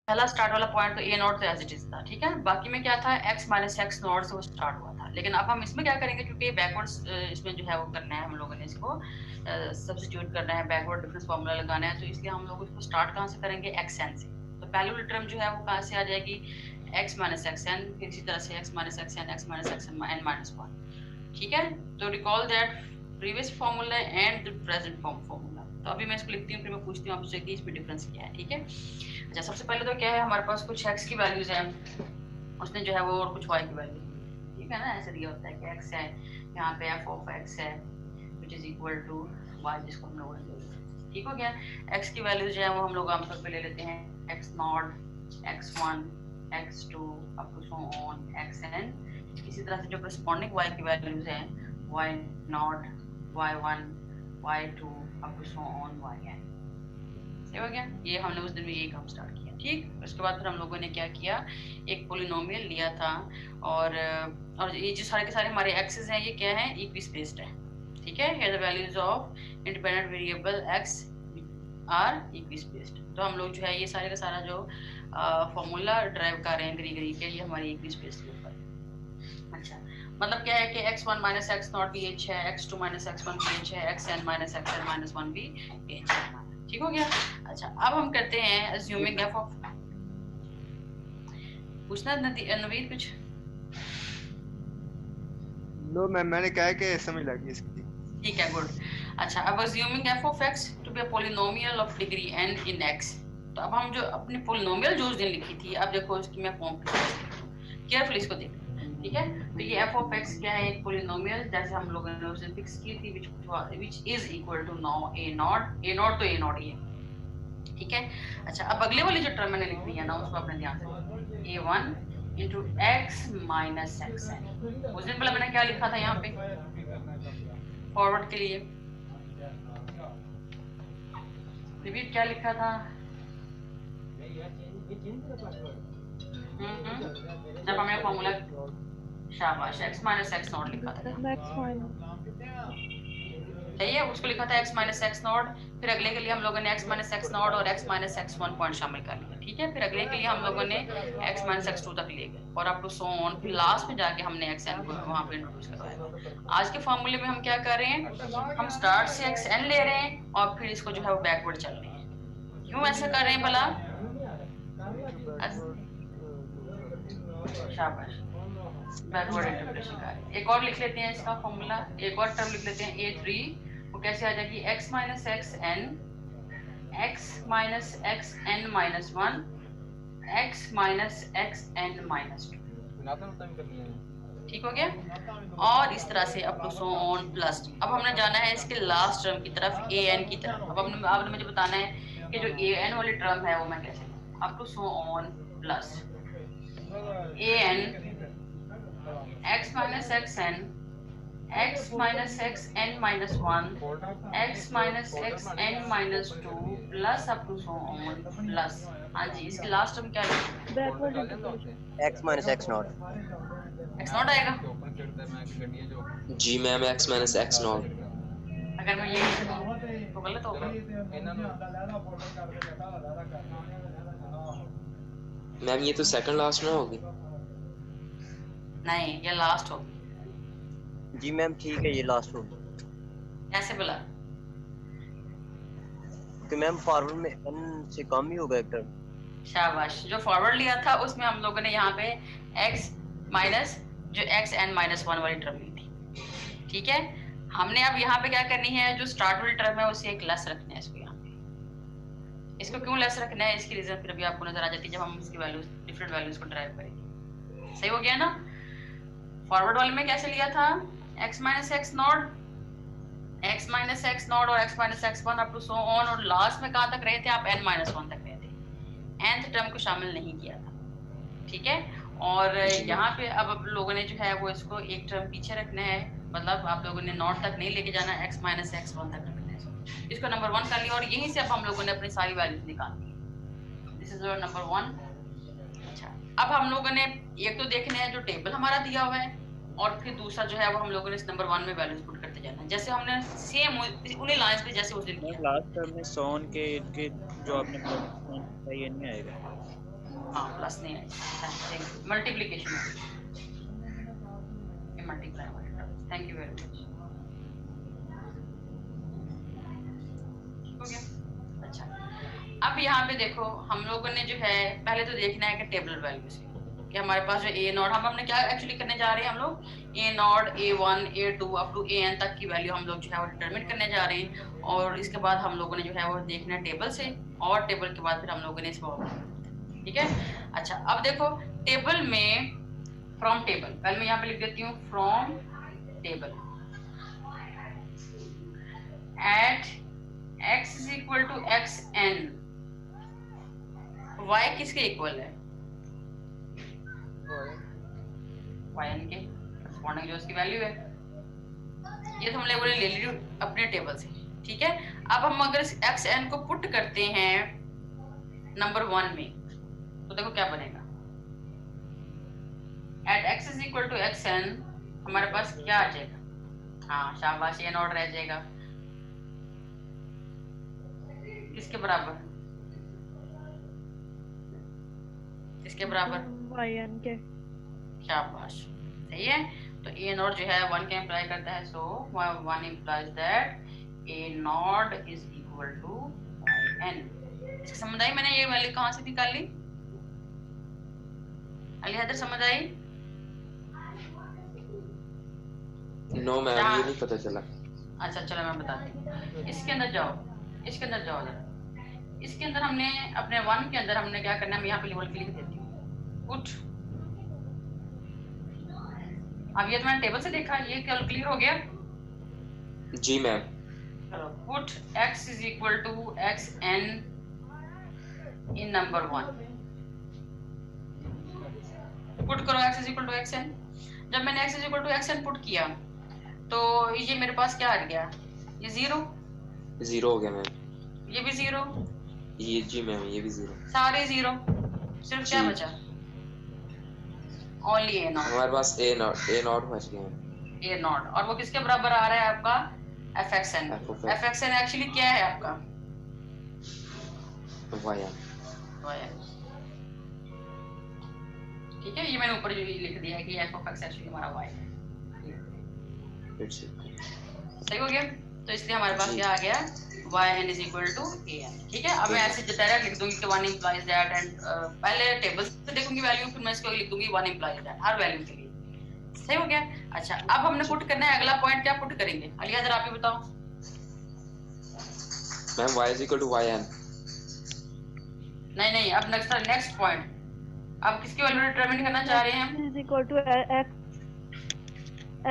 पहला स्टार्ट वाला पॉइंट तो ए नॉट तो एज इट इज था, ठीक है। बाकी में क्या था, x माइनस एक्स नॉट से वो स्टार्ट हुआ था। लेकिन अब हम इसमें क्या करेंगे, क्योंकि बैकवर्ड्स इसमें जो है वो करना है, हम लोगों ने इसको सब्स्टिट्यूट करना है, बैकवर्ड डिफरेंस फार्मूला लगाना है, तो इसलिए हम लोग इसको स्टार्ट कहाँ से करेंगे, xn से। तो पहली वाली टर्म जो है वो कहाँ से आ जाएगी, x माइनस एक्स एन, फिर इसी तरह से x minus x n, x minus x n minus one, ठीक है। तो recall that previous formula and the present formula. तो अभी मैं इसको लिखती हूँ, फिर मैं पूछती हूँ आपसे कि इसमें डिफरेंस क्या है, ठीक है। अच्छा, सबसे पहले तो क्या है, हमारे पास कुछ x की वैल्यूज हैं, उसने जो है वो और कुछ y की वैल्यू, ठीक है ना, ऐसे दिया होता है कि x है, यहाँ पे f ऑफ x है which is equal to y, जिसको हम लोग ठीक हो गया। x की वैल्यूज जो है वो हम लोग आमतौर पे ले लेते हैं x naught, x1, x2 up to so on xn। इसी तरह से जो करस्पॉन्डिंग y की वैल्यूज हैं, y naught, y1, y2 up to so on yn। हो गया, ये हमने उस दिन भी यही काम स्टार्ट किया, ठीक। उसके बाद फिर हम लोगों ने क्या किया, एक पोलिनोमियल लिया था, और ये जो सारे के सारे हमारे एक्सेस हैं, ये क्या है, इक्वी स्पेस्ड है, ठीक है। Here the values of independent variable x are equispaced. तो हम लोग जो है ये सारे का सारा जो फॉर्मूला ड्राइव कर रहे हैं ग्री के, ये हमारी इक्वी स्पेस्ड के ऊपर। अच्छा, मतलब क्या है कि x1 माइनस एक्स नॉट भी एच है, x2 माइनस एक्स1 भी एच है, xn माइनस एक्सn माइनस वन भी एच है, ठीक हो गया। अच्छा, अब हम करते हैं अज्यूमिंग एफ ऑफ, पूछना नवीद कुछ? नो मैम, मैंने कहा है कि समझ लगी इसकी। ठीक है, गुड। अच्छा, अब assuming f of x to be a polynomial of degree n in x। तो अब हम जो अपनी पॉलिनोमियल जो उस दिन लिखी थी, अब देखो इसकी मैं फॉर्म केयरफुली इसको देखो, ठीक है। तो ये एफ ऑफ एक्स क्या है, एक पॉलिनोमियल, जैसे हम लोगों ने उस दिन फिक्स की थी, which is equal to no a naught, a naught तो ए नॉट ही है, ठीक है। अच्छा, अब अगले वाली जो टर्म मैंने लिख दी है ना, उसको अपने ध्यान से, a1 into x minus x n. उस दिन पहले मैंने क्या लिखा था यहाँ पे फॉरवर्ड के लिए, रिपीट क्या लिखा था, जब हमने फॉर्मूला, शाबाश, x माइनस एक्स नॉट लिखा था, सही है, उसको लिखा था x माइनस एक्स नॉट। फिर अगले के लिए हम लोगों ने x माइनस एक्स नॉट और x minus x one point शामिल कर लिया, ठीक है। फिर अगले के लिए हम लोगों ने x माइनस एक्स टू तक ले गए, और अप टू सो ऑन, फिर लास्ट में जाके हमने xn को वहां पे इंट्रोड्यूस करवाया। आज के फॉर्मूले में हम क्या कर रहे हैं, हम स्टार्ट से xn ले रहे हैं और फिर इसको जो है वो बैकवर्ड चल रहे हैं। क्यों ऐसा कर रहे हैं भला? शाबाश, बैकवर्ड इंटीग्रेशन का। एक और लिख लेते हैं इसका फॉर्मूला, एक और टर्म लिख लेते हैं a3, वो कैसे आ जाएगी, x minus x n, x minus x n minus one, x minus x n minus two, ठीक हो गया। और इस तरह से up to so on plus. अब हमने जाना है इसके लास्ट टर्म की तरफ, ए एन की तरफ। अब आपने मुझे बताना है कि जो ए एन वाली टर्म है वो मैं कैसे, up to so on plus a n x minus xn, x minus xn minus 1, x minus xn minus 2 plus up to so on plus. हाँ जी, इसके लास्ट टर्म क्या है, x minus x naught, x naught आएगा जी ma'am, x minus x naught. अगर मैं ये तो गलत होगा मैम, ये तो सेकंड लास्ट में होगी। नहीं, ये लास्ट होगी। जी मैम ठीक है, ये लास्ट होगी। ऐसे बोला तो मैम फॉरवर्ड में n से कम ही होगा एक टर्म। शाबाश, जो फॉरवर्ड लिया था उसमें हम लोगों ने यहाँ पे x माइनस जो x n माइनस वन वाली टर्म ली थी, ठीक है। हमने अब यहाँ पे क्या करनी है, जो स्टार्ट वाली टर्म है उसे एक लेस रखना है इसको यहाँ पे। इसको क्यों लेस रखना है, इसकी रीजन फिर अभी आपको नजर आ जाती है जब हम इसकी वैल्यूज, डिफरेंट वैल्यूज को ड्राइव करेंगे। सही हो गया ना। फॉरवर्ड वाले में कैसे लिया था, x minus x naught, x minus x naught और x minus x one up to so on, और लास्ट में कहाँ तक रहे थे आप, n माइनस वन तक रहे थे, nth टर्म को शामिल नहीं किया था, ठीक है। और यहाँ पे अब आप लोगों ने जो है वो इसको एक टर्म पीछे रखना है, मतलब आप लोगों ने नॉट तक नहीं लेके जाना, x माइनस एक्स वन तक रखना है, इसको नंबर वन कर लिया, और यहीं से अब हम लोगों ने अपनी सारी वैल्यूज निकालनी। This is number one. अच्छा, अब हम लोगों ने एक तो देखना है जो टेबल हमारा दिया हुआ है, और फिर दूसरा जो है वो हम लोगों ने इस नंबर वन में वैल्यूज पुट करते जाना है, जैसे हमने सेम उन्हीं लाइंस पे जैसे उस दिन किया। लास्ट टर्म में सोन के इनके जो आपने बताया ये नहीं आएगा। हाँ प्लस नहीं है, मल्टीप्लीकेशन है, मल्टीप्लाई वाले terms. Thank you very much. हो गया। अच्छा अब यहाँ पे देखो हम लोगों ने जो है पहले तो देखना है कि टेबल वैल्यू से कि हमारे पास जो ए नॉट हमने क्या एक्चुअली करने जा रहे हैं, हम लोग A naught A1 A2 up to AN तक की वैल्यू हम लोग जो है वो डिटरमिन करने जा रहे हैं, और इसके बाद हम लोगों ने जो है वो देखना है टेबल से, और टेबल के बाद फिर हम लोगों ने इसको, ठीक है। अच्छा अब देखो टेबल में फ्रॉम टेबल, पहले मैं यहाँ पे लिख देती हूँ from table at x is equal to xn, y किसके इक्वल है, yn के कॉरेस्पॉन्डिंग जो उसकी वैल्यू है, ये तो हम लोगों ने ले ली अपने टेबल से, ठीक है। अब हम अगर इस xn को पुट करते हैं नंबर 1 में तो देखो क्या बनेगा, eight x is equal to xn हमारे पास क्या आ जाएगा, हाँ शाबाश a नॉट रह जाएगा, किसके बराबर, किसके बराबर, yn के। शाबाश सही है। तो a नॉट जो है 1 का इंप्लाई करता है, सो 1 implies that a not is equal to yn। इसकी समझ आई, मैंने ये वैल्यू कहाँ से निकाली, अली हैदर समझ आई? नो मैम ये नहीं पता चला। अच्छा चलो मैं बताती हूँ, इसके अंदर जाओ, इसके अंदर जाओ जरा, इसके अंदर हमने अपने 1 के अंदर हमने क्या करना है, मैं यहाँ पे लेवल के लिख देती हूँ पुट। अब ये तो मैंने टेबल से देखा, ये क्या क्लियर हो गया? जी मैम। चलो put x is equal to xn in number 1, put करो x is equal to xn। जब मैंने x is equal to xn put किया तो ये मेरे पास क्या आ गया, ये 0 हो गया मैम, ये भी 0, ये जी मैम ये भी 0, सारे 0, सिर्फ क्या बचा, ओनली a नॉट, हमारे पास a नॉट बच गया है। a नॉट, और वो किसके बराबर आ रहा है आपका, fxn। fxn एक्चुअली क्या है आपका, yn। ठीक है, ये मैंने ऊपर जो लिख दिया है कि f of x एक्चुअली हमारा y है, सही हो गया। तो इसलिए हमारे पास क्या आ गया, yn is equal to an, ठीक है। अब मैं ऐसे डायरेक्ट लिख दूंगी कि 1 implies that, एंड पहले टेबल से देखूंगी वैल्यू, फिर मैं इसको लिख दूंगी 1 implies that हर वैल्यू के लिए, सही हो गया। अच्छा अब हमने पुट करना है, अगला पॉइंट क्या पुट करेंगे, अली हैदर आप ही बताओ। Ma'am y is equal to yn। नहीं अब नेक्स्ट पॉइंट, अब किसकी वैल्यू डिटरमिन करना चाह रहे हैं हम, is equal to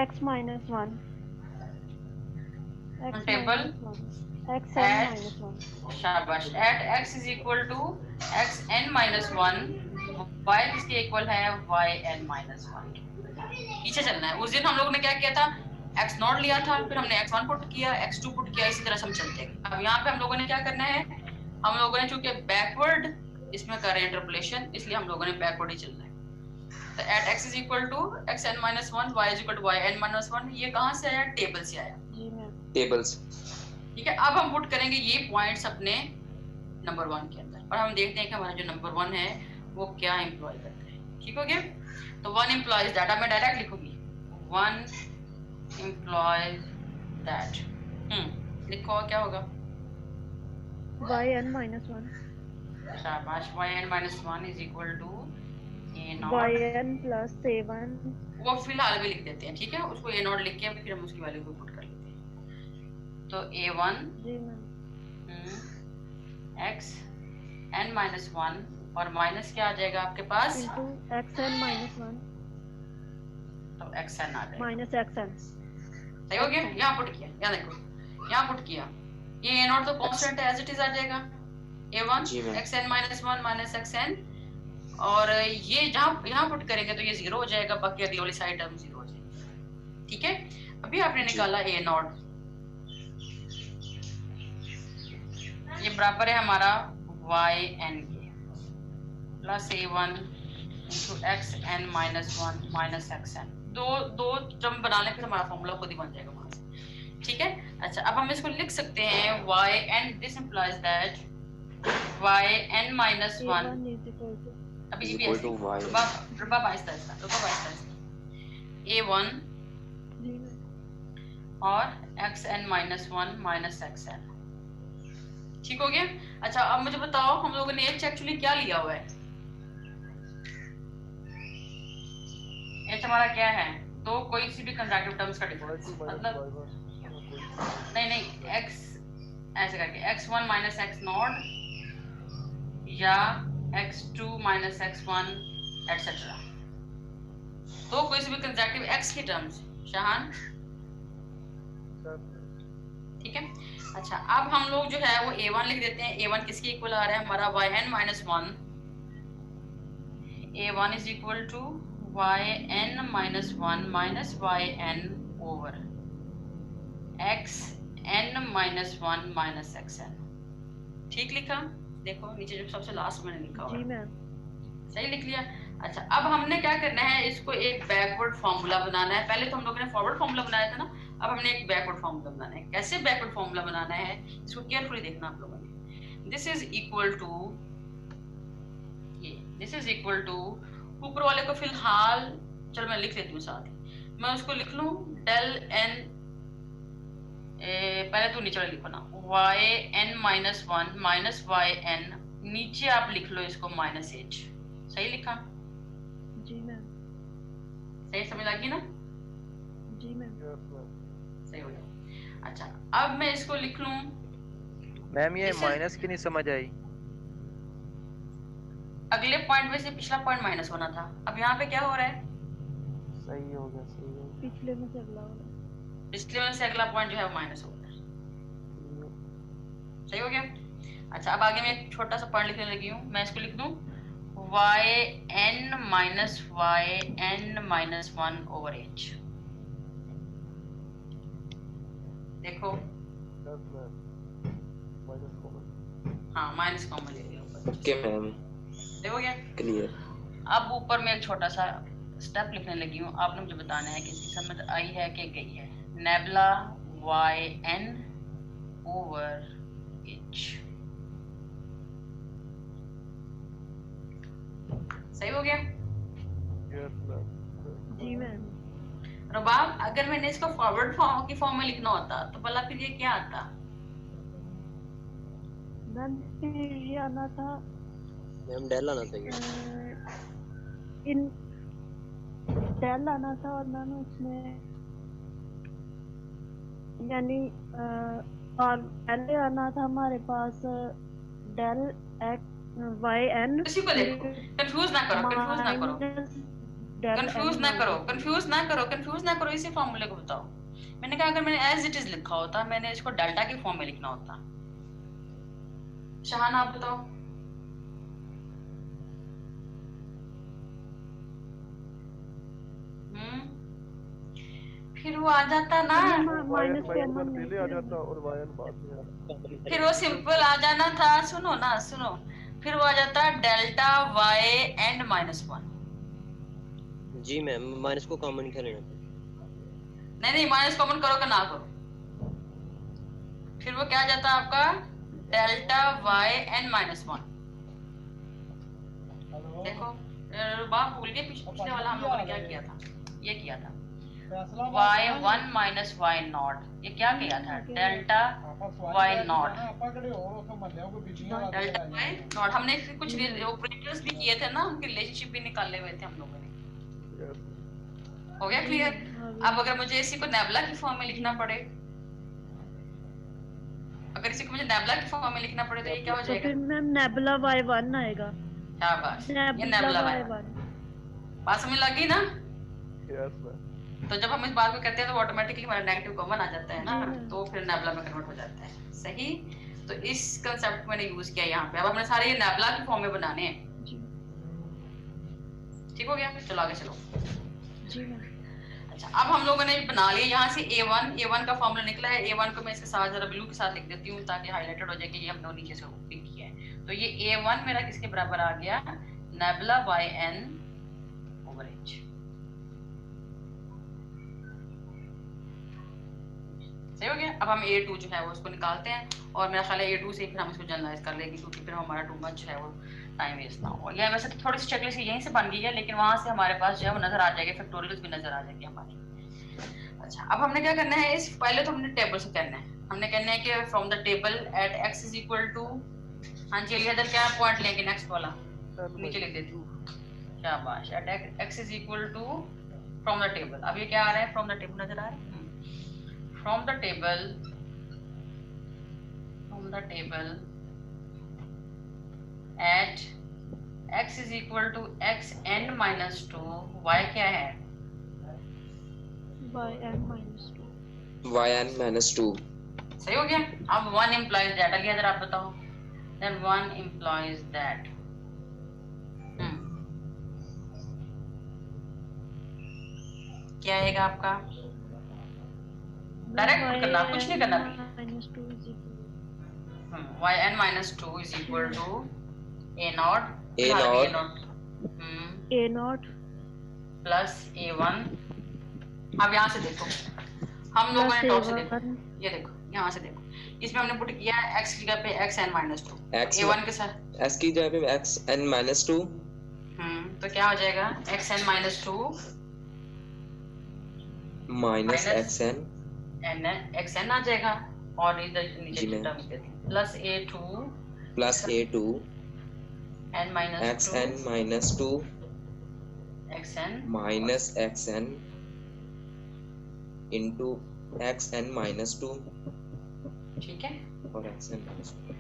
x minus 1, table xn minus 1, शाबाश, at x is equal to xn minus 1, y किसके इक्वल है, yn minus 1। पीछे चलना है, उस दिन हम लोगों ने क्या किया था, x नॉट लिया था, फिर हमने x1 पुट किया, x2 पुट किया, इसी तरह से हम चलते हैं। अब यहाँ पे हम लोगों ने क्या करना है, हम लोगों ने चूंकि बैकवर्ड इसमें कर रहे हैं इंटरपोलेशन, इसलिए हम लोगों ने बैकवर्ड ही चलना है। तो eight x is equal to xn minus 1, y is equal to yn minus 1, ये कहाँ से आया, टेबल से आया, जी मैम, टेबल्स। ठीक है। अब हम पुट करेंगे ये पॉइंट्स अपने नंबर 1 के अंदर, और हम देखते हैं कि हमारा जो नंबर 1 है वो क्या एम्प्लॉय करता है, ठीक हो गया। तो 1 implies that, अब मैं डायरेक्ट लिखूंगी 1 implies that, लिखो क्या होगा, yn minus 1, शाबाश, yn minus 1 is equal to a not, yn plus a1, वो फिलहाल भी लिख देते हैं, ठीक है, उसको a नॉट लिख के फिर हम उसकी वैल्यू को पुट कर लेते हैं। तो a1 जी मैम, x n minus 1 और माइनस क्या आ जाएगा आपके पास, into xn minus 1 तो xn आ जाएगा, minus xn, सही हो गया। यहाँ पुट किया, यहाँ देखो यहाँ पुट किया, ये a नॉट तो कांस्टेंट है, एज इट इज आ जाएगा a1 xn minus 1 minus xn, और ये जहाँ यहाँ पुट करेंगे तो ये 0 हो जाएगा, बाकी अगली वाली साइड टर्म 0 हो जाएगी, ठीक है। अभी आपने निकाला a नॉट, ये बराबर है हमारा yn के plus a1 into xn minus 1 minus xn, दो टर्म बनाने फिर हमारा फॉर्मूला खुद ही बन जाएगा वहां से, ठीक है। अच्छा अब हम इसको लिख सकते हैं yn, this implies that yn minus 1 a1 is equal to अभी is भी equal ऐसे to y Rubab Aahista Aahista a1 ji ma'am. और xn माइनस 1 माइनस xn। ठीक हो गया। अच्छा अब मुझे बताओ हम लोगों ने h एक्चुअली क्या लिया हुआ है? h हमारा क्या है? तो कोई सी भी कंसेक्यूटिव टर्म्स का डिफरेंस, मतलब नहीं x ऐसे करके x1 माइनस x नॉट या x2 माइनस x1 एटसेट्रा। तो कोई सी भी कंसेक्यूटिव x की टर्म्स। शाहान ठीक है। अच्छा अब हम लोग जो है वो a1 लिख देते हैं। a1 किसके इक्वल आ रहा है? हमारा yn minus 1। a1 is equal to yn minus 1 minus yn over xn minus 1 minus xn। ठीक लिखा? देखो नीचे जो सबसे लास्ट मैंने लिखा हुआ जी है, मैम। सही लिख लिया। अच्छा अब हमने क्या करना है, इसको एक बैकवर्ड फॉर्मूला बनाना है। पहले तो हम लोगों ने फॉरवर्ड फॉर्मूला बनाया था ना, अब हमने एक बैकवर्ड फॉर्मूला बनाना है। कैसे बैकवर्ड फॉर्मूला बनाना है इसको केयरफुली देखना आप लोगों ने। दिस इज इक्वल टू ये, दिस इज इक्वल टू ऊपर वाले को फिलहाल चलो मैं लिख लेती हूँ साथ ही, मैं उसको लिख लूँ डेल एन, पहले तो नीचे वाले लिखो ना, yn माइनस 1 माइनस yn, नीचे आप लिख लो इसको माइनस h। सही लिखा? जी मैम। सही समझ लगी ना? जी मैम। सही हो गया। अच्छा अब मैं इसको लिख लूं मैम ये इसे- माइनस की नहीं समझ आई। अगले पॉइंट में से पिछला पॉइंट माइनस होना था, अब यहाँ पे क्या हो रहा है? सही हो गया, सही हो गया। पिछले में से अगला हो रहा है। पिछले में से अगला पॉइंट जो है वो माइनस हो गया। सही हो गया। अच्छा अब आगे मैं एक छोटा सा पॉइंट लिखने लगी हूँ, मैं इसको लिख दूं yn minus yn minus 1 over h। देखो हाँ माइनस कॉमन ले लिया ऊपर। okay मैम सही हो गया। क्लियर अब ऊपर में एक छोटा सा स्टेप लिखने लगी हूँ, आपने मुझे बताना है कि इसकी समझ आई है कि गई है। Nebula yn over h। सही हो गया। जी मैम। रुबाब अगर मैंने इसको फॉरवर्ड फॉर्म की फॉर्म में लिखना होता तो भला फिर ये क्या आता? मैम फिर ये आना था मैम डेल आना चाहिए। इन डेल आना था और मैम उसमें यानी और पहले आना था हमारे पास डेल एक्स वाई एन। उसी को देखो, कंफ्यूज ना करो, कंफ्यूज ना करो, कंफ्यूज ना करो, कंफ्यूज ना करो, कंफ्यूज ना करो, इसी फॉर्मूले को बताओ। मैंने कहा अगर मैंने एज इट इज लिखा होता, मैंने इसको डेल्टा की फॉर्म में लिखना होता। शाहान आप बताओ। फिर वो आ जाता ना, माइनस कॉमन पहले आ जाता और yn बाद में आता। फिर वो सिंपल आ जाना था। सुनो ना सुनो, फिर वो आ जाता डेल्टा y एंड माइनस 1। जी मैम माइनस को कॉमन क्या लेना था? नहीं माइनस कॉमन करो कि ना करो, फिर वो क्या आ जाता आपका डेल्टा y एंड माइनस 1। देखो बाप भूल गए पिछले वाला हम लोगों ने क्या किया था, ये किया था y1 माइनस y नॉट, ये क्या किया था delta y not, delta y not. हमने कुछ ऑपरेटर्स भी किए थे ना, उनके रिलेशनशिप भी निकाले हुए थे हम लोगों ने। हो गया क्लियर? अब अगर मुझे इसी को नेबुला की फॉर्म में लिखना पड़े, अगर इसी को मुझे नेबुला की फॉर्म में लिखना पड़े तो ये क्या हो तो जाएगा? फिर मैम नेबुला y1 आएगा। शाबाश, ये नेबुला y1। बात समझ लगी ना? Yes ma'am. तो जब हम इस बात को कहते हैं तो ऑटोमेटिकली हमारा नेगेटिव कॉमन आ जाता है ना, तो फिर नेबुला में कन्वर्ट हो जाता है। सही, तो इस कंसेप्ट मैंने यूज किया यहाँ पे। अब हमने सारे ये नेबुला की फॉर्म में बनाने हैं। ठीक हो गया? चलो आगे चलो। जी मैम। अच्छा अब हम लोगों ने बना लिया यहाँ से a1 का फॉर्मूला निकला है। a1 को मैं इसके साथ जरा ब्लू के साथ लिख देती हूँ ताकि हाईलाइटेड हो जाए कि ये हमने नीचे से पिक किया है। तो ये a1 मेरा किसके बराबर आ गया? Nebula yn over h। सही हो गया। अब हम A2 जो है वो उसको निकालते हैं और मेरा ख्याल है A2 से फिर हम इसको जनरलाइज कर लेंगे क्योंकि फिर हमारा टू मच है वो टाइम वेस्ट ना हो। या वैसे तो थोड़ी सी चेकलिस्ट यहीं से बन गई है लेकिन वहां से हमारे पास जो है वो नजर आ जाएगी, फैक्टोरियल्स भी नजर आ जाएगी हमारी। अच्छा, अब हमने क्या करना है, इस पहले तो हमने टेबल से करना है। हमने कहना है कि from the table at x is equal to, हाँ जी अली हैदर क्या पॉइंट लेंगे नेक्स्ट वाला, नीचे लिख देती हूँ, शाबाश, at x is equal to from the table. अब ये क्या आ रहा है, फ्रॉम द टेबल नजर आ रहा है, from the table at x is equal to xn minus 2, y क्या है, yn minus 2. सही हो गया। अब 1 implies that, अली अगर आप बताओ, then 1 implies that, क्या आएगा आपका, डायरेक्ट करना, कुछ नहीं करना, yn minus 2 is equal to a naught plus a1। अब यहाँ से देखो, हम लोगों ने टॉप से देखो, ये देखो यहाँ से देखो, इसमें हमने पुट किया है x की जगह पे xn minus 2, a1 के साथ x की जगह पे xn minus 2, तो क्या हो जाएगा, xn minus 2 minus xn xn आ जाएगा और इधर नीचे टर्म्स देते हैं plus a2 n minus xn minus 2 xn minus xn into xn minus 2, ठीक है, और xn minus 2।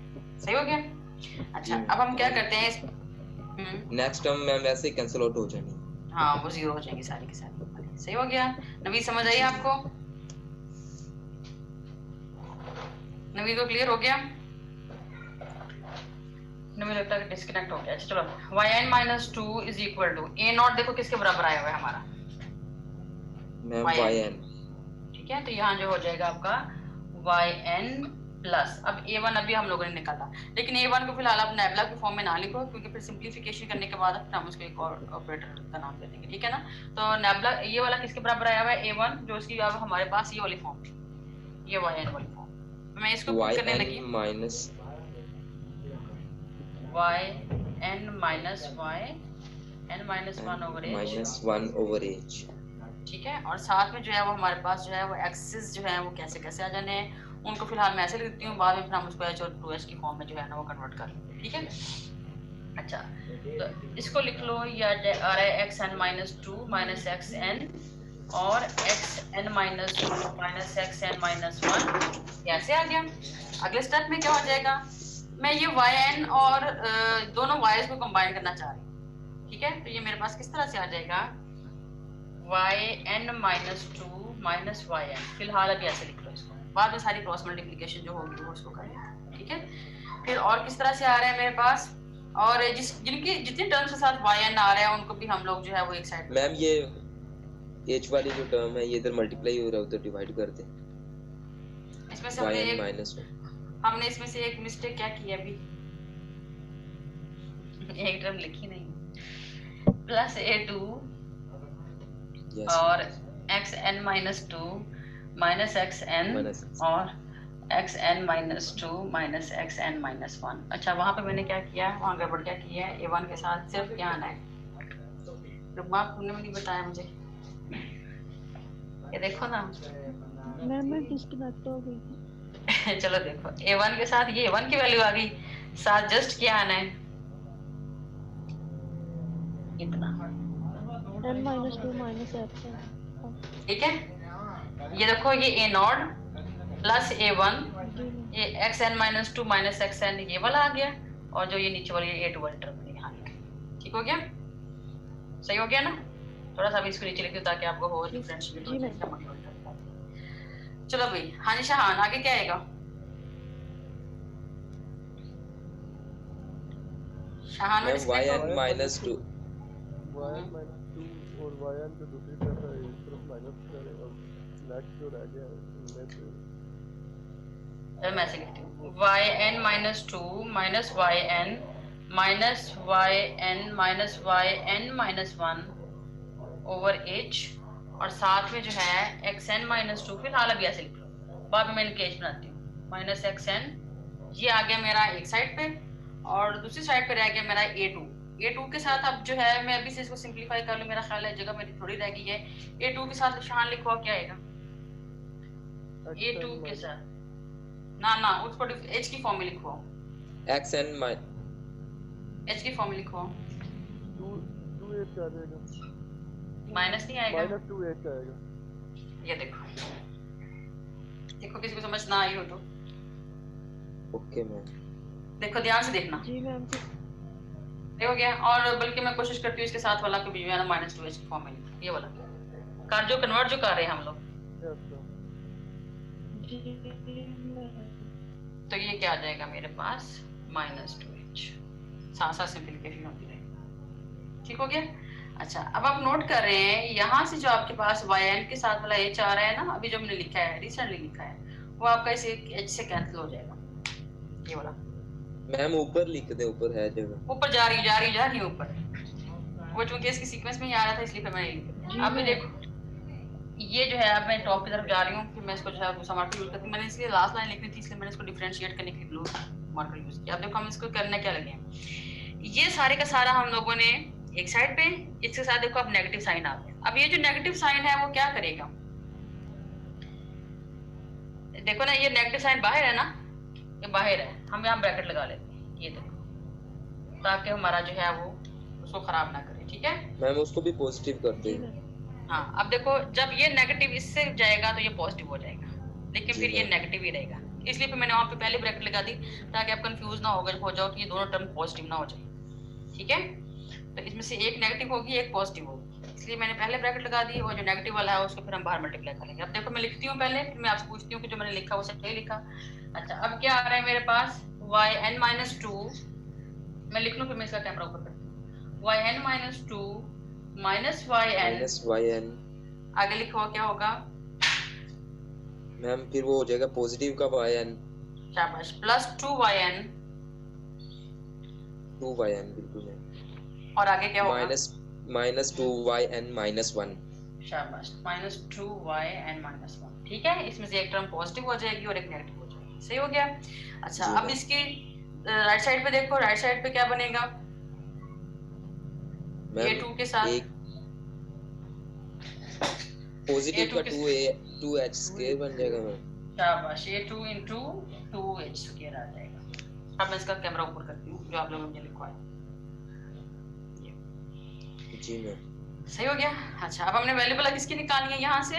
सही हो गया। अच्छा, अब हम क्या करते हैं, नेक्स्ट टर्म में वैसे ही कैंसिल आउट हो जाएंगी, हाँ वो जीरो हो जाएंगी सारी की सारी। सही हो गया, नवीद समझ आई आपको, नवीद को क्लियर हो गया, नवीद लगता है डिस्कनेक्ट हो गया। अच्छा चलो, yn minus 2 is equal to a naught, देखो किसके बराबर आया हुआ है हमारा, मैम yn, ठीक है, तो यहाँ जो हो जाएगा आपका yn प्लस, अब a1 अभी हम लोगों ने निकाला, लेकिन a1 को फिलहाल आप नेबला के फॉर्म में ना लिखो क्योंकि फिर सिंप्लीफिकेशन करने के बाद हम उसको एक और ऑपरेटर का नाम दे देंगे, ठीक है ना। तो नेबला ये वाला किसके बराबर आया हुआ है, a1, जो इसकी अब हमारे पास ये वाली फॉर्म, ये yn वाली फॉर्म, मैं इसको पुट करने लगी yn minus yn minus 1 over h, minus 1 over h, ठीक है। और साथ में जो है वो हमारे पास जो है वो एक्सिस जो है वो कैसे कैसे आ जाने हैं, उनको फिलहाल मैं ऐसे लिख देती हूँ, बाद में फिर हम उसको h और 2h की फॉर्म में जो है ना वो कन्वर्ट कर लेंगे, ठीक है। अच्छा, तो इसको लिख लो, ये आ रहा है xn minus 2 minus xn और xn minus 2 minus xn minus 1, कैसे आ गया। अगले स्टेप में क्या हो जाएगा, मैं ये yn और दोनों y's को कंबाइन करना चाह रही हूँ, ठीक है। तो ये मेरे पास किस तरह से आ जाएगा, yn minus 2 minus yn, फिलहाल अभी ऐसे लिख लो इसको, बाद में सारी क्रॉस मल्टीप्लिकेशन जो होगी वो उसको करेंगे, ठीक है। फिर और किस तरह से आ रहा है मेरे पास, और जिनकी जितनी टर्म्स के साथ yn आ रहा है उनको भी हम लोग जो है वो एक साइड, मैम ये h वाली जो टर्म है ये इधर मल्टीप्लाई हो रहा है, उधर डिवाइड कर दे, इसमें से हमने इसमें से एक मिस्टेक क्या की अभी, एक टर्म लिखी नहीं, प्लस a2 और xn minus 2 minus xn और xn minus 2 minus xn minus 1। अच्छा, वहाँ पे मैंने क्या किया, वहाँ गड़बड़ क्या की है, a1 के साथ सिर्फ क्या आना है, रुकमा तुमने भी नहीं बताया मुझे, ये देखो ना, मैं डिस्कनेक्ट हो गई थी। चलो देखो, a1 के साथ ये a1 की वैल्यू आ गई, साथ जस्ट क्या आना है, इतना, n minus 2 minus xn, ठीक है। ये देखो, ये a नॉट प्लस a1, ये xn minus 2 minus xn ये वाला आ गया, और जो ये नीचे वाली a2 वाली टर्म यहाँ लिखी, ठीक हो गया, सही हो गया ना। थोड़ा सा भी इसको नीचे लिख दो ताकि आपको हो डिफरेंशिएट हो जाए। चलो भाई, हाँ जी शाहान, आगे क्या आएगा, शाहान में yn minus 2 yn minus 2 और yn जो दूसरी तरफ है इस तरफ माइनस करें और नेक्स्ट जो रह गया इनमें से मैं ऐसे लिखती हूँ, yn minus 2 minus yn minus yn minus yn minus 1 over h, और साथ में जो है xn minus 2, फिलहाल अभी ऐसे लिख लो, बाद में मैं इनके एज बनाती हूँ माइनस एक्स एन, ये आ गया मेरा एक साइड पे और दूसरी साइड पे रह गया मेरा A2 के साथ। अब जो है मैं अभी से इसको सिंप्लीफाई कर लूँ, मेरा ख्याल है जगह मेरी थोड़ी रह गई है। A2 के साथ शान लिखो क्या आएगा A2 के साथ, ना उसको H की फॉर्म में लिखो, एक्स एन H की फॉर्म में लिखो, 2h आ जाएगा, माइनस नहीं आएगा, माइनस 2h आएगा। ये देखो किसी को समझ ना आई हो तो ओके मैम, देखो ध्यान से देखना। जी मैम। ये हो गया। और बल्कि मैं कोशिश करती हूँ इसके साथ वाला को भी मैं माइनस 2h की फॉर्म में लिखूं, ये वाला कर जो कन्वर्ट जो कर रहे हैं हम लोग, तो ये क्या आ जाएगा मेरे पास माइनस 2h, साथ साथ सिंप्लीफिकेशन होती रहेगी। ठीक हो गया। अच्छा अब आप नोट कर रहे हैं यहाँ से जो आपके पास yn के साथ वाला h आ रहा है ना, अभी जो हमने लिखा है रिसेंटली लिखा है, वो आपका इस h से कैंसिल हो जाएगा, ये वाला। मैम ऊपर लिख दे, ऊपर है जगह, ऊपर जा रही है ऊपर, वो चूंकि इसकी सीक्वेंस में ही आ रहा था इसलिए फिर मैंने लिख दिया। अब देखो ये जो है, अब मैं टॉप की तरफ जा रही हूँ, फिर मैं इसको जो है दूसरा मार्कर यूज करती हूँ। मैंने इसलिए लास्ट लाइन लिखनी थी इसलिए मैंने इसको डिफरेंशिएट करने के लिए ब्लू मार्कर यूज किया। अब देखो हम इसको करने क्या लगे हैं, ये सारे का सारा हम लोगों ने एक साइड पे, इसके साथ देखो अब नेगेटिव साइन आ गया। अब ये जो नेगेटिव साइन है वो क्या करेगा, देखो ना ये नेगेटिव साइन बाहर है ना, ये बाहर है, हम यहाँ ब्रैकेट लगा लेते हैं, ये देखो, ताकि हमारा जो है वो उसको खराब ना करे। ठीक है मैम उसको भी पॉजिटिव कर दे। हाँ, अब देखो जब ये नेगेटिव इससे जाएगा तो ये पॉजिटिव हो जाएगा, लेकिन फिर ये नेगेटिव ही रहेगा, इसलिए फिर मैंने वहां पे पहले ब्रैकेट लगा दी ताकि आप कंफ्यूज ना हो जाओ कि ये दोनों टर्म पॉजिटिव ना हो जाए। ठीक है, तो इसमें से एक नेगेटिव होगी एक पॉजिटिव होगी, इसलिए मैंने पहले ब्रैकेट लगा दी और जो नेगेटिव वाला है उसको फिर हम बाहर मल्टीप्लाई करेंगे। अब देखो मैं लिखती हूँ पहले, फिर मैं आपसे पूछती हूँ कि जो मैंने लिखा वो सही लिखा। अच्छा अब क्या आ रहा है मेरे पास yn-2, मैं लिख लूँ फिर मैं इसका कैमरा ऊपर करती हूँ, yn-2 माइनस yn, आगे लिखो क्या होगा मैम, फिर वो हो जाएगा पॉजिटिव का yn, शाबाश, प्लस 2yn, बिल्कुल मैम, और आगे क्या होगा माइनस 2yn माइनस 1, शाबाश, माइनस 2yn माइनस 1। ठीक है, इसमें से एक टर्म पॉजिटिव हो जाएगी और एक नेगेटिव हो जाएगी, सही हो गया। अच्छा अब इसकी राइट साइड पे देखो, राइट साइड पे क्या बनेगा, A2 के साथ पॉजिटिव का 2h स्क्वायर बन जाएगा मैम, शाबाश, A2 into 2h स्क्वायर आ जाएगा। अब मैं इसका कैमरा ऊपर करती हूँ जो आप लोगों ने लिखा है, जी मैम, सही हो गया। अच्छा अब हमने वैल्यूबल किसकी निकालनी है यहाँ से,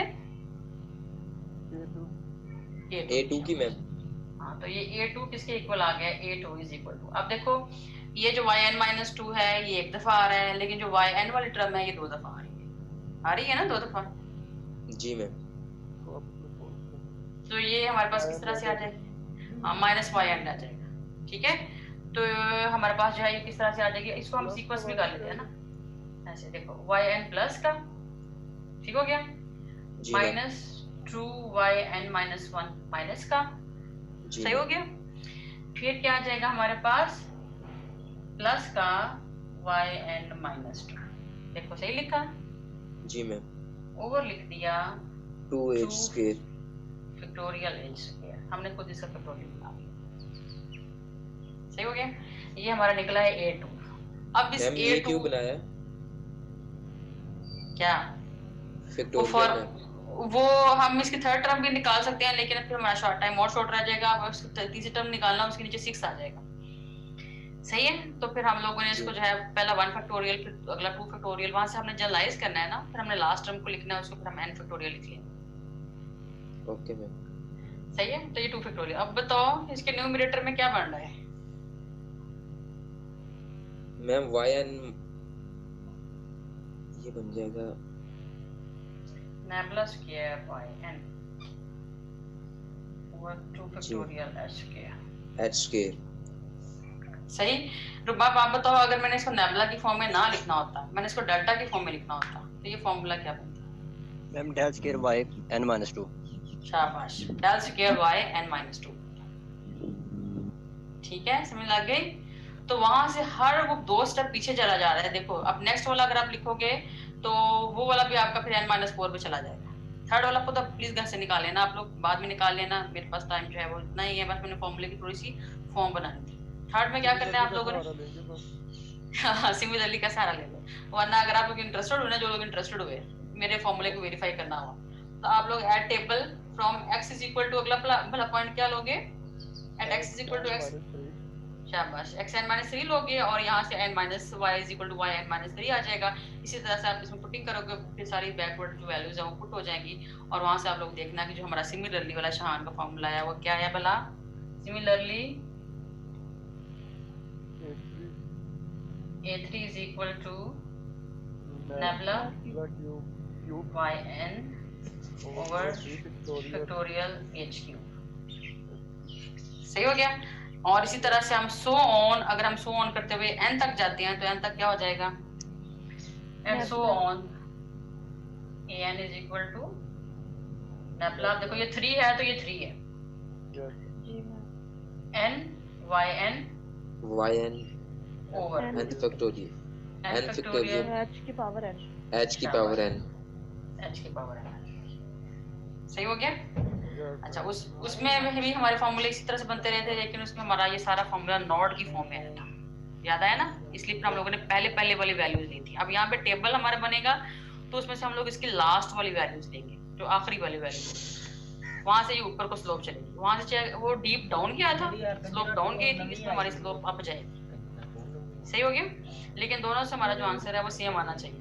A2 की मैम। हाँ तो ये A2 किसके इक्वल आ गया, A2 इज इक्वल टू, अब देखो ये जो yn-2 है ये एक दफा आ रहा है, लेकिन जो yn वाली टर्म है ये दो दफा आ रही है ना, दो दफा। जी मैम, तो ये हमारे पास किस तरह से आ जाएगी, हाँ माइनस yn आ जाएगा। ठीक है, तो हमारे पास जो है ये किस तरह से आ जाएगी, इसको हम सीक्वेंस भी कर लेते हैं ना, ऐसे देखो yn प्लस का, ठीक हो गया, माइनस 2yn-1 माइनस का, सही हो गया। फिर क्या आ जाएगा हमारे पास प्लस का yn-2, देखो सही लिखा, जी मैम, ओवर लिख दिया 2h square factorial h square, हमने खुद इसका फैक्टोरियल बना लिया, सही हो गया। ये हमारा निकला है A2। अब इस ये A2 क्यों बनाया क्या फैक्टोरियल, वो हम इसकी थर्ड टर्म भी निकाल सकते हैं, लेकिन फिर हमारा शॉर्ट टाइम और शॉर्ट रह जाएगा। अब उसकी तीसरी टर्म निकालना, उसके नीचे 6 आ जाएगा, सही है। तो फिर हम लोगों ने इसको जो है पहला 1 फैक्टोरियल, फिर अगला 2 फैक्टोरियल, वहां से हमने जनरलाइज करना है ना, फिर हमने लास्ट टर्म को लिखना है, उसको फिर हम n फैक्टोरियल लिख लेंगे। ओके मैम, सही है, तो ये 2 फैक्टोरियल। अब बताओ इसके न्यूमरेटर में क्या बन रहा है मैम, yn ये बन जाएगा nebula square yn over 2 factorial h square, h square. सही। रुबाब आप बताओ, अगर मैंने इसको नेबुला की फॉर्म में ना लिखना होता, मैंने इसको डेल्टा की फॉर्म में लिखना होता, तो ये फॉर्मूला क्या बनता, मैम डेल स्क्वायर yn-2, शाबाश, डेल स्क्वायर yn-2। ठीक है, समझ लग गई। तो वहां से हर वो 2 स्टेप पीछे चला जा रहा है। देखो अब नेक्स्ट वाला अगर आप लिखोगे तो वो वाला भी आपका फिर n-4 पे चला जाएगा, थर्ड वाला खुद आप प्लीज घर से निकाल लेना, आप लोग बाद में निकाल लेना, मेरे पास टाइम जो है वो इतना ही है, बस मैंने फॉर्मूले की थोड़ी सी फॉर्म बनानी थी। थर्ड में क्या करना है आप लोगों ने, सिमिलरली का सहारा ले लो, वरना अगर आप लोग इंटरेस्टेड हो ना, जो लोग इंटरेस्टेड हुए मेरे फॉर्मूले को वेरीफाई करना हुआ, तो आप लोग at table from x is equal to अगला भला पॉइंट क्या लोगे, at x is equal to x, शाबाश, xn-3 लोगे और यहाँ से n minus y is equal to yn-3 आ जाएगा। इसी तरह से आप इसमें पुटिंग करोगे, फिर सारी बैकवर्ड जो वैल्यूज है वो पुट हो जाएंगी, और वहाँ से आप लोग देखना कि जो हमारा सिमिलरली वाला शहान का फॉर्मूला है वो क्या है भला, similarly A3 is equal to nabla yn over factorial h cube। सही हो गया। और इसी तरह से हम सो ऑन, अगर हम सो ऑन करते हुए n तक जाते हैं तो n तक क्या हो जाएगा, and so on an is equal to nabla, देखो ये 3 है तो ये 3 है, n yn over n factorial n factorial h की पावर n, h की पावर n, h की पावर n। सही हो गया। अच्छा, उसमें भी हमारे फॉर्मूले इसी तरह से बनते रहते हैं, लेकिन उसमें हमारा ये सारा फॉर्मूला नॉट की फॉर्म में आया था, याद आया ना, इसलिए फिर हम लोगों ने पहले वाली वैल्यूज ली थी। अब यहाँ पे टेबल हमारा बनेगा तो उसमें से हम लोग इसकी लास्ट वाली वैल्यूज लेंगे, जो आखिरी वाली वैल्यू, वहां से ये ऊपर को स्लोप चलेगी, वहां से चाहे वो डीप डाउन गया था, स्लोप डाउन गई थी, इसमें हमारी स्लोप अप जाएगी। सही हो गया, लेकिन दोनों से हमारा जो आंसर है वो सेम आना चाहिए।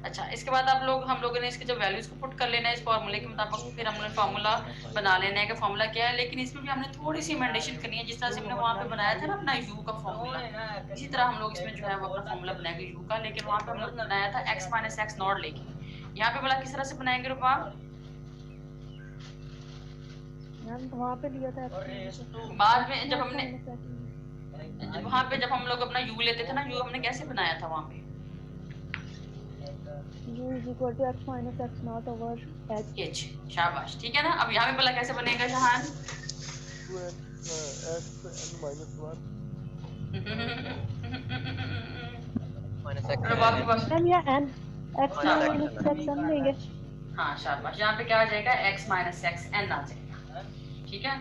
अच्छा, इसके बाद हम लोगों ने इसके जब वैल्यूज को पुट कर लेना है इस फार्मूले के मुताबिक, फिर हमने फार्मूला बना लेना है कि फार्मूला क्या है, लेकिन इसमें भी हमने थोड़ी सी अमेंडेशन करनी है, जिस तरह से हमने वहाँ पे बनाया था ना अपना u का फार्मूला, इसी तरह हम लोग इसमें जो है वो अपना फार्मूला बनाएंगे u का, लेकिन वहाँ पे हम लोग बनाया था x माइनस एक्स नॉट लेके, यहाँ पे बोला किस तरह से बनाएंगे रूपा, वहाँ पे लिया था बाद में जब हमने वहाँ पे जब हम लोग अपना u लेते थे ना, u हमने कैसे बनाया था वहाँ पे, u is equal to x minus x naught over h। शाबाश, ठीक है ना। अब यहाँ पे बोला कैसे बनेगा जहान, मैम या n x minus x n लेंगे। हाँ शाबाश, यहाँ पे क्या आ जाएगा, x माइनस एक्स n आ जाएगा, ठीक है,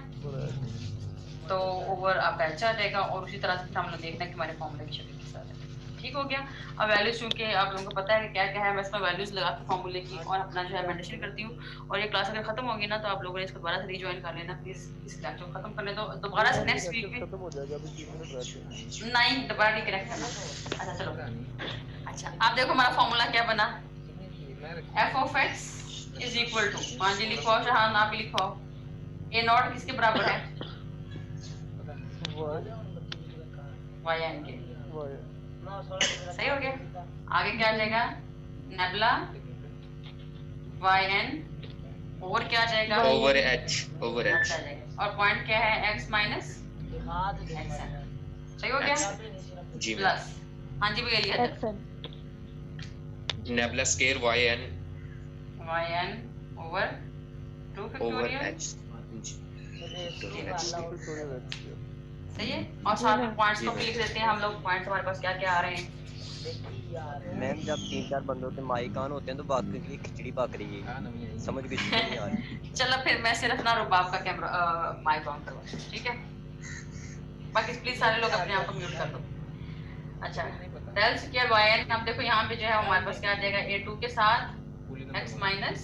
तो ओवर आपका h आ जाएगा, और उसी तरह से हम लोग देखना है कि हमारे फॉर्मूले की शक्ल के साथ है। ठीक हो गया। अब वैल्यूज चूंकि आप लोगों को पता है कि क्या क्या है, मैं इसमें वैल्यूज लगाती हूँ फॉर्मूले की और अपना जो है मेंशन करती हूँ, और ये क्लास अगर खत्म होगी ना तो आप लोगों ने इसको दोबारा से रीजॉइन कर लेना प्लीज, इस क्लास को खत्म करने दो, दोबारा से नेक्स्ट वीक में खत्म हो जाएगा, अभी 3 मिनट रहते हैं। नहीं, दोबारा करेक्ट करना। अच्छा चलो, अच्छा आप देखो हमारा फॉर्मूला क्या बना, f of x is equal to, हाँ जी लिखो, शहान आप लिखो, a नॉट किसके बराबर है, yn के। सही हो गया। आगे क्या आ जाएगा, नेबुला yn और क्या आ जाएगा, ओवर h ओवर h, आ जाएगा, और पॉइंट क्या है, x माइनस xn। सही हो गया जी प्लस, हाँ जी भैया लिया था, nebula square yn over 2 over factorial, h, सही है। और साथ में पॉइंट्स को भी लिख देते हैं हम लोग, पॉइंट्स हमारे पास क्या क्या आ रहे हैं। मैम जब 3-4 बंदों के माइक ऑन होते हैं तो बात के लिए खिचड़ी पक रही है, समझ कुछ नहीं आ रही। चलो फिर मैं सिर्फ ना रुबाब का कैमरा माइक ऑन करवा, ठीक है, बाकी प्लीज सारे लोग अपने आप को म्यूट कर दो। अच्छा, डेल स्क्वायर yn, अब देखो यहाँ पे जो है हमारे पास क्या आ जाएगा, a2 के साथ x माइनस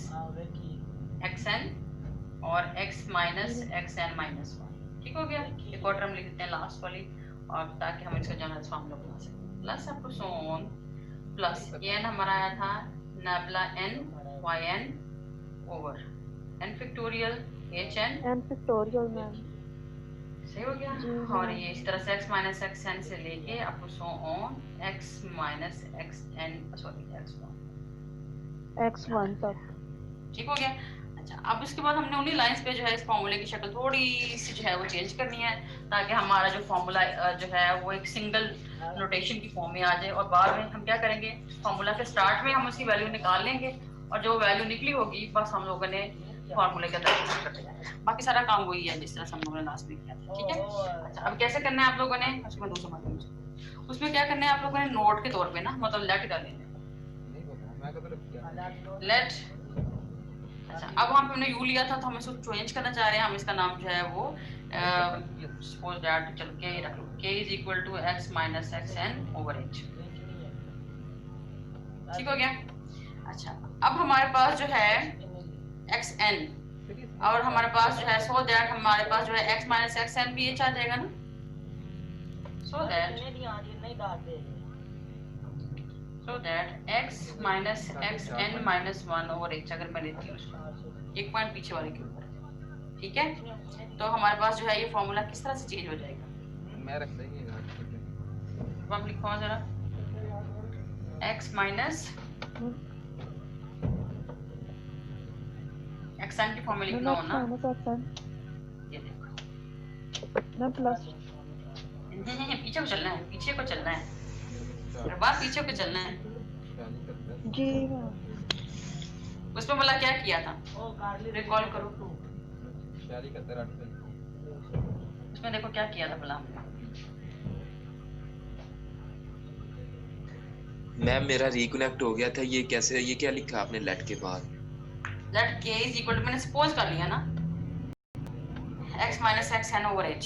xn और x माइनस xn माइनस 1। ठीक हो गया। एक और टर्म लिख देते हैं लास्ट वाली, और ताकि हम इसका जनरल फॉर्मूला बना सकें, plus up to so on, plus n हमारा आया था nabla n yn over n factorial hn n factorial ma'am. सही हो गया। और ये इस तरह से x माइनस xn से लेके up to so on x minus xn sorry x1 तक। ठीक हो गया। अच्छा, अब उसके बाद हमने उन्हीं लाइंस पे जो है इस फॉर्मूले की शक्ल थोड़ी सी जो है वो चेंज करनी है, ताकि हमारा जो फॉर्मूला जो है वो एक सिंगल नोटेशन की फॉर्म में आ जाए, और बाद में हम क्या करेंगे, फॉर्मूला के स्टार्ट में हम उसकी वैल्यू निकाल लेंगे, और जो वैल्यू निकली होगी बस हम लोगों ने फॉर्मूले के अंदर यूज कर देना। बाकी सारा काम वही है जिस तरह से हम लोगों ने लास्ट में किया था। ठीक है। अच्छा, अब कैसे करना है आप लोगों ने, उसमें दूसरा मतलब उसमें क्या करना है आप लोगों ने, नोट के तौर पे ना, मतलब लेट कर लेना, लेट। अच्छा, अब वहाँ पे हमने यू लिया था तो हम इसको चेंज करना चाह रहे हैं। हम इसका नाम जो है वो सपोज दैट चल के रख लो k is equal to x minus x n over h. ठीक हो गया। अच्छा, अब हमारे पास जो है एक्स एन और हमारे पास जो है सो दैट हमारे पास जो है x माइनस एक्स एन भी एच आ जाएगा ना। So that x minus x n minus one over h अगर मैं लेती हूँ उसको एक पॉइंट पीछे वाले के ऊपर, ठीक है, तो हमारे पास जो है ये फॉर्मूला किस तरह से चेंज हो जाएगा। मैं रख देंगे अब लिखो जरा x माइनस एक्स एन की फॉर्मूला लिखना हो ना, ये देखो प्लस नहीं पीछे को चलना है, पीछे को चलना है, बात पीछे को चलना है जी। उसमें बोला क्या किया था, रिकॉल करो उसमें देखो क्या किया था बोला। मैम मेरा रिकनेक्ट हो गया था, ये कैसे, ये क्या लिखा आपने लेट के बाद? Let k is equal to मैंने सपोज कर लिया ना x minus x n over H.